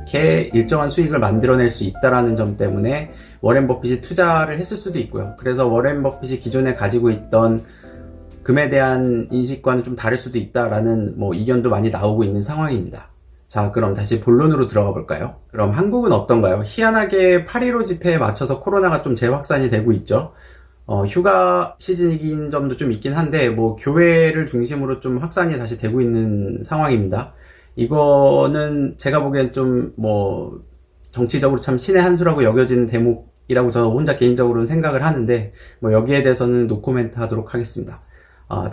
않게 일정한 수익을 만들어낼 수 있다는 점 때문에 워렌 버핏이 투자를 했을 수도 있고요. 그래서 워렌 버핏이 기존에 가지고 있던 금에 대한 인식과는 좀 다를 수도 있다라는 이견도 많이 나오고 있는 상황입니다. 자, 그럼 다시 본론으로 들어가 볼까요? 그럼 한국은 어떤가요? 희한하게 8.15 집회에 맞춰서 코로나가 좀 재확산이 되고 있죠. 휴가 시즌이긴 점도 좀 있긴 한데 교회를 중심으로 좀 확산이 다시 되고 있는 상황입니다. 이거는 제가 보기엔 좀 정치적으로 참 신의 한 수라고 여겨지는 대목이라고 저 혼자 개인적으로는 생각을 하는데 여기에 대해서는 노코멘트 하도록 하겠습니다.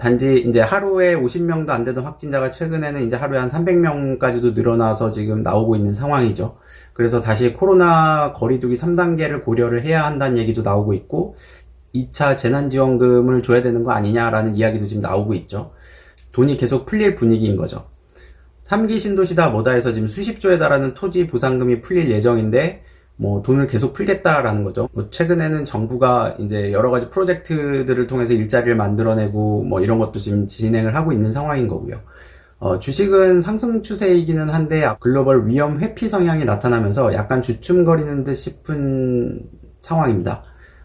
단지 이제 하루에 50명도 안 되던 확진자가 최근에는 이제 하루에 한 300명까지도 늘어나서 지금 나오고 있는 상황이죠. 그래서 다시 코로나 거리두기 3단계를 고려를 해야 한다는 얘기도 나오고 있고 2차 재난지원금을 줘야 되는 거 아니냐라는 이야기도 지금 나오고 있죠. 돈이 계속 풀릴 분위기인 거죠. 3기 신도시다 뭐다 해서 지금 수십조에 달하는 토지 보상금이 풀릴 예정인데 돈을 계속 풀겠다라는 거죠. 최근에는 정부가 이제 여러 가지 프로젝트들을 통해서 일자리를 만들어내고 이런 것도 지금 진행을 하고 있는 상황인 거고요. 주식은 상승 추세이기는 한데 글로벌 위험 회피 성향이 나타나면서 약간 주춤거리는 듯 싶은 상황입니다.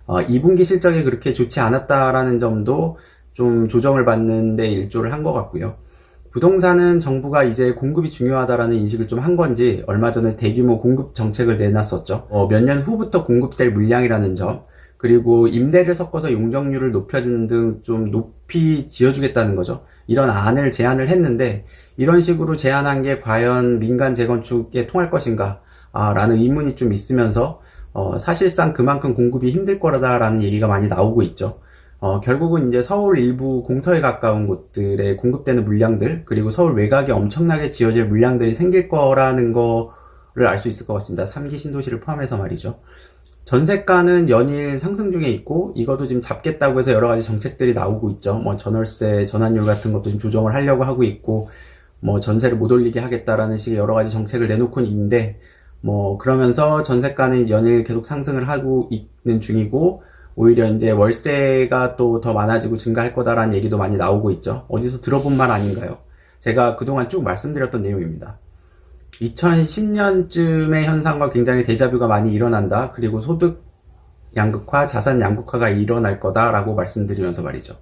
2분기 실적이 그렇게 좋지 않았다라는 점도 좀 조정을 받는 데 일조를 한 것 같고요. 부동산은 정부가 이제 공급이 중요하다라는 인식을 좀 한 건지 얼마 전에 대규모 공급 정책을 내놨었죠. 몇 년 후부터 공급될 물량이라는 점, 그리고 임대를 섞어서 용적률을 높여주는 등 좀 높이 지어주겠다는 거죠. 이런 안을 제안을 했는데 이런 식으로 제안한 게 과연 민간 재건축에 통할 것인가 라는 의문이 좀 있으면서 사실상 그만큼 공급이 힘들 거라는 얘기가 많이 나오고 있죠. 결국은 이제 서울 일부 공터에 가까운 곳들에 공급되는 물량들, 그리고 서울 외곽에 엄청나게 지어질 물량들이 생길 거라는 거를 알 수 있을 것 같습니다. 3기 신도시를 포함해서 말이죠. 전세가는 연일 상승 중에 있고, 이것도 지금 잡겠다고 해서 여러 가지 정책들이 나오고 있죠. 전월세, 전환율 같은 것도 지금 조정을 하려고 하고 있고, 전세를 못 올리게 하겠다라는 식의 여러 가지 정책을 내놓고 있는데, 그러면서 전세가는 연일 계속 상승을 하고 있는 중이고, 오히려 이제 월세가 또 더 많아지고 증가할 거다라는 얘기도 많이 나오고 있죠. 어디서 들어본 말 아닌가요? 제가 그동안 쭉 말씀드렸던 내용입니다. 2010년쯤의 현상과 굉장히 데자뷰가 많이 일어난다. 그리고 소득 양극화, 자산 양극화가 일어날 거다라고 말씀드리면서 말이죠.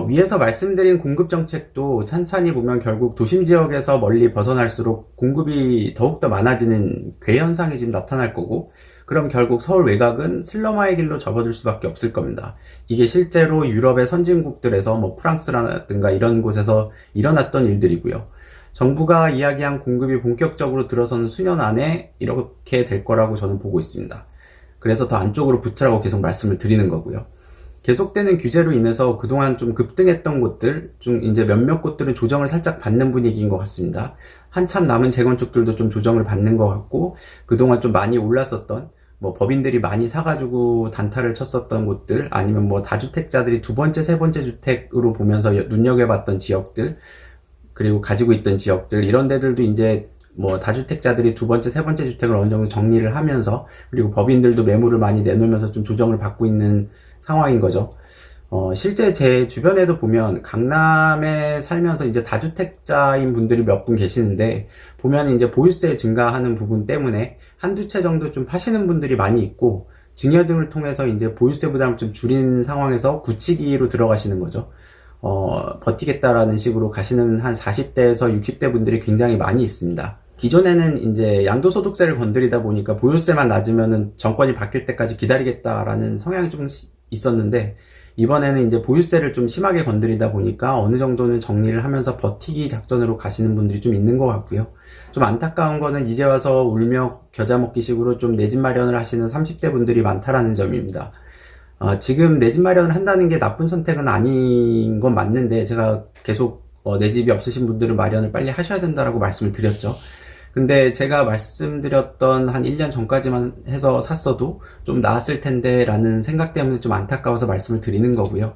위에서 말씀드린 공급 정책도 찬찬히 보면 결국 도심 지역에서 멀리 벗어날수록 공급이 더욱더 많아지는 괴현상이 지금 나타날 거고, 그럼 결국 서울 외곽은 슬럼화의 길로 접어들 수밖에 없을 겁니다. 이게 실제로 유럽의 선진국들에서 프랑스라든가 이런 곳에서 일어났던 일들이고요. 정부가 이야기한 공급이 본격적으로 들어서는 수년 안에 이렇게 될 거라고 저는 보고 있습니다. 그래서 더 안쪽으로 붙으라고 계속 말씀을 드리는 거고요. 계속되는 규제로 인해서 그동안 좀 급등했던 곳들 중 이제 몇몇 곳들은 조정을 살짝 받는 분위기인 것 같습니다. 한참 남은 재건축들도 좀 조정을 받는 것 같고, 그동안 좀 많이 올랐었던 법인들이 많이 사가지고 단타를 쳤었던 곳들, 아니면 다주택자들이 두 번째, 세 번째 주택으로 보면서 눈여겨봤던 지역들, 그리고 가지고 있던 지역들, 이런 데들도 이제 다주택자들이 두 번째, 세 번째 주택을 어느 정도 정리를 하면서, 그리고 법인들도 매물을 많이 내놓으면서 좀 조정을 받고 있는 상황인 거죠. 실제 제 주변에도 보면 강남에 살면서 이제 다주택자인 분들이 몇 분 계시는데, 보면 이제 보유세 증가하는 부분 때문에 한두 채 정도 좀 파시는 분들이 많이 있고, 증여 등을 통해서 이제 보유세 부담을 좀 줄인 상황에서 굳히기로 들어가시는 거죠. 버티겠다라는 식으로 가시는 한 40대에서 60대 분들이 굉장히 많이 있습니다. 기존에는 이제 양도소득세를 건드리다 보니까 보유세만 낮으면은 정권이 바뀔 때까지 기다리겠다라는 성향이 좀 있었는데, 이번에는 이제 보유세를 좀 심하게 건드리다 보니까 어느 정도는 정리를 하면서 버티기 작전으로 가시는 분들이 좀 있는 것 같고요. 좀 안타까운 거는 이제 와서 울며 겨자 먹기 식으로 좀 내 집 마련을 하시는 30대 분들이 많다라는 점입니다. 지금 내 집 마련을 한다는 게 나쁜 선택은 아닌 건 맞는데, 제가 계속 내 집이 없으신 분들은 마련을 빨리 하셔야 된다라고 말씀을 드렸죠. 근데 제가 말씀드렸던 한 1년 전까지만 해서 샀어도 좀 나았을 텐데 라는 생각 때문에 좀 안타까워서 말씀을 드리는 거고요.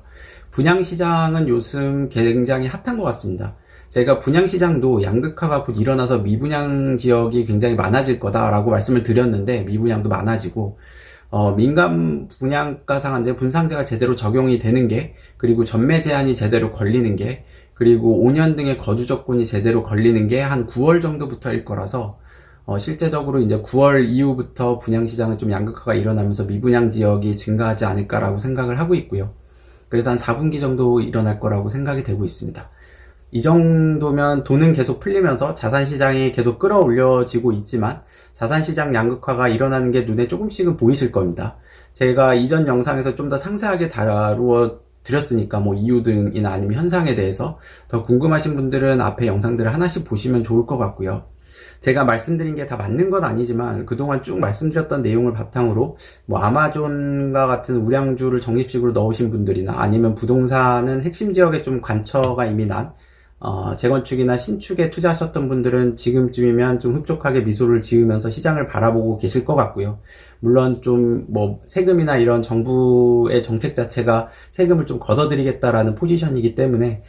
분양시장은 요즘 굉장히 핫한 것 같습니다. 제가 분양시장도 양극화가 곧 일어나서 미분양 지역이 굉장히 많아질 거다라고 말씀을 드렸는데, 미분양도 많아지고, 민간 분양가 상한제, 분상제가 제대로 적용이 되는 게, 그리고 전매 제한이 제대로 걸리는 게, 그리고 5년 등의 거주 조건이 제대로 걸리는 게 한 9월 정도부터일 거라서 실제적으로 이제 9월 이후부터 분양시장은 좀 양극화가 일어나면서 미분양 지역이 증가하지 않을까라고 생각을 하고 있고요. 그래서 한 4분기 정도 일어날 거라고 생각이 되고 있습니다. 이 정도면 돈은 계속 풀리면서 자산시장이 계속 끌어올려지고 있지만 자산시장 양극화가 일어나는 게 눈에 조금씩은 보이실 겁니다. 제가 이전 영상에서 좀 더 상세하게 다루어 드렸으니까 뭐 이유 등이나 아니면 현상에 대해서 더 궁금하신 분들은 앞에 영상들을 하나씩 보시면 좋을 것 같고요. 제가 말씀드린 게 다 맞는 건 아니지만 그동안 쭉 말씀드렸던 내용을 바탕으로 뭐 아마존과 같은 우량주를 적립식으로 넣으신 분들이나 아니면 부동산은 핵심 지역에 좀 관처가 이미 난 재건축이나 신축에 투자하셨던 분들은 지금쯤이면 좀 흡족하게 미소를 지으면서 시장을 바라보고 계실 것 같고요. 물론 좀 뭐 세금이나 이런 정부의 정책 자체가 세금을 좀 걷어들이겠다라는 포지션이기 때문에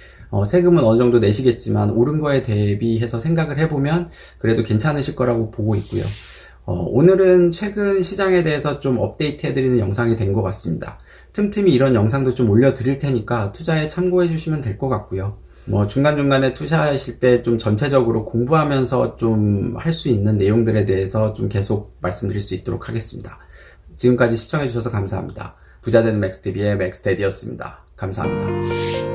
세금은 어느 정도 내시겠지만 오른 거에 대비해서 생각을 해보면 그래도 괜찮으실 거라고 보고 있고요. 오늘은 최근 시장에 대해서 좀 업데이트 해드리는 영상이 된 것 같습니다. 틈틈이 이런 영상도 좀 올려드릴 테니까 투자에 참고해 주시면 될 것 같고요. 뭐 중간중간에 투자하실 때 좀 전체적으로 공부하면서 좀 할 수 있는 내용들에 대해서 좀 계속 말씀드릴 수 있도록 하겠습니다. 지금까지 시청해 주셔서 감사합니다. 부자되는 맥스TV의 맥스테디였습니다. 감사합니다.